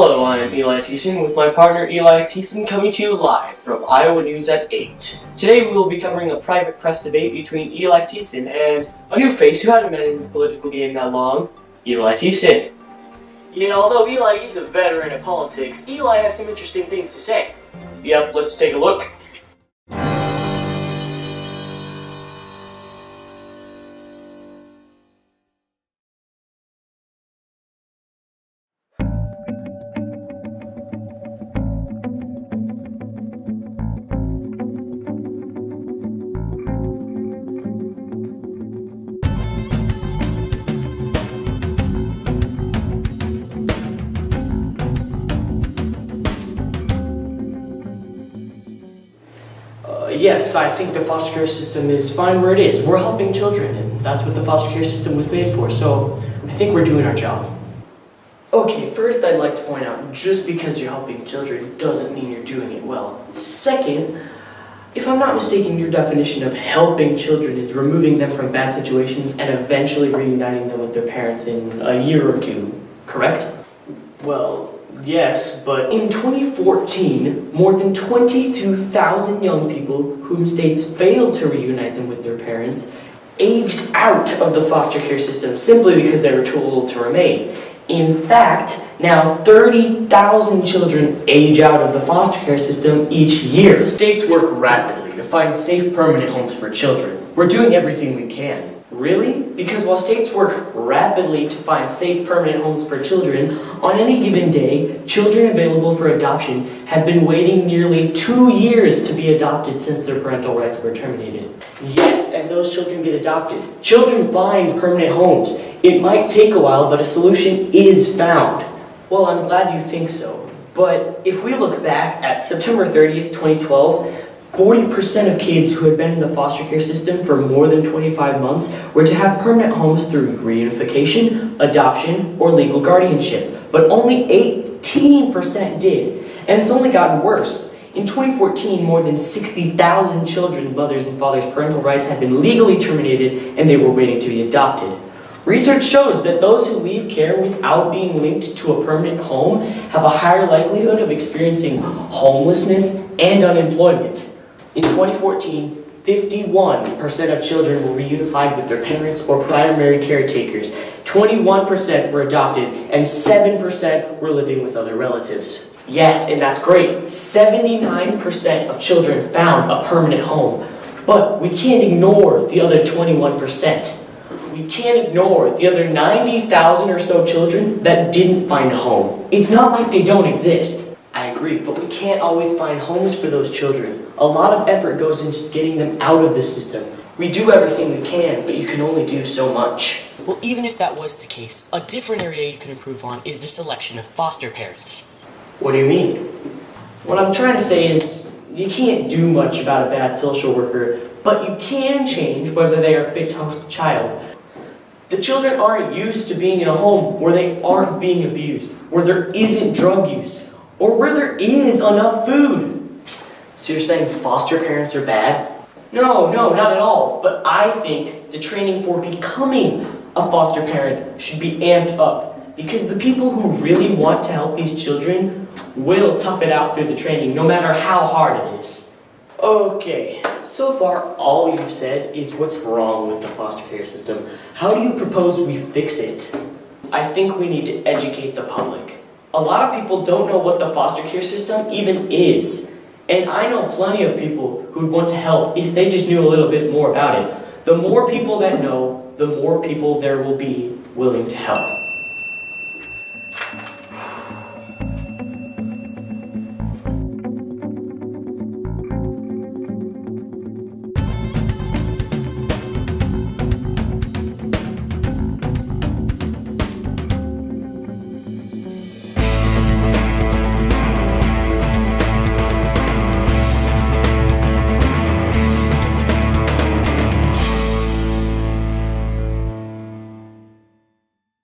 Hello, I am Eli Thiessen with my partner Eli Thiessen coming to you live from Iowa News at 8. Today we will be covering a private press debate between Eli Thiessen and a new face who hasn't been in the political game that long, Eli Thiessen. Yeah, although Eli is a veteran of politics, Eli has some interesting things to say. Yep, let's take a look. Yes, I think the foster care system is fine where it is. We're helping children, and that's what the foster care system was made for, so I think we're doing our job. Okay, first I'd like to point out, just because you're helping children doesn't mean you're doing it well. Second, if I'm not mistaken, your definition of helping children is removing them from bad situations and eventually reuniting them with their parents in a year or two, correct? Well, yes, but in 2014, more than 22,000 young people whom states failed to reunite them with their parents aged out of the foster care system simply because they were too old to remain. In fact, now 30,000 children age out of the foster care system each year. States work rapidly to find safe permanent homes for children. We're doing everything we can. Really? Because while states work rapidly to find safe permanent homes for children, on any given day, children available for adoption have been waiting nearly 2 years to be adopted since their parental rights were terminated. Yes, and those children get adopted. Children find permanent homes. It might take a while, but a solution is found. Well, I'm glad you think so. But if we look back at September 30th, 2012, 40% of kids who had been in the foster care system for more than 25 months were to have permanent homes through reunification, adoption, or legal guardianship. But only 18% did, and it's only gotten worse. In 2014, more than 60,000 children's mothers and fathers' parental rights had been legally terminated and they were waiting to be adopted. Research shows that those who leave care without being linked to a permanent home have a higher likelihood of experiencing homelessness and unemployment. In 2014, 51% of children were reunified with their parents or primary caretakers, 21% were adopted, and 7% were living with other relatives. Yes, and that's great. 79% of children found a permanent home. But we can't ignore the other 21%. We can't ignore the other 90,000 or so children that didn't find a home. It's not like they don't exist. I agree, but we can't always find homes for those children. A lot of effort goes into getting them out of the system. We do everything we can, but you can only do so much. Well, even if that was the case, a different area you can improve on is the selection of foster parents. What do you mean? What I'm trying to say is, you can't do much about a bad social worker, but you can change whether they are fit to host a child. The children aren't used to being in a home where they aren't being abused, where there isn't drug use, or where there is enough food. So you're saying foster parents are bad? No, not at all. But I think the training for becoming a foster parent should be amped up, because the people who really want to help these children will tough it out through the training, no matter how hard it is. Okay, so far all you've said is what's wrong with the foster care system. How do you propose we fix it? I think we need to educate the public. A lot of people don't know what the foster care system even is. And I know plenty of people who'd want to help if they just knew a little bit more about it. The more people that know, the more people there will be willing to help.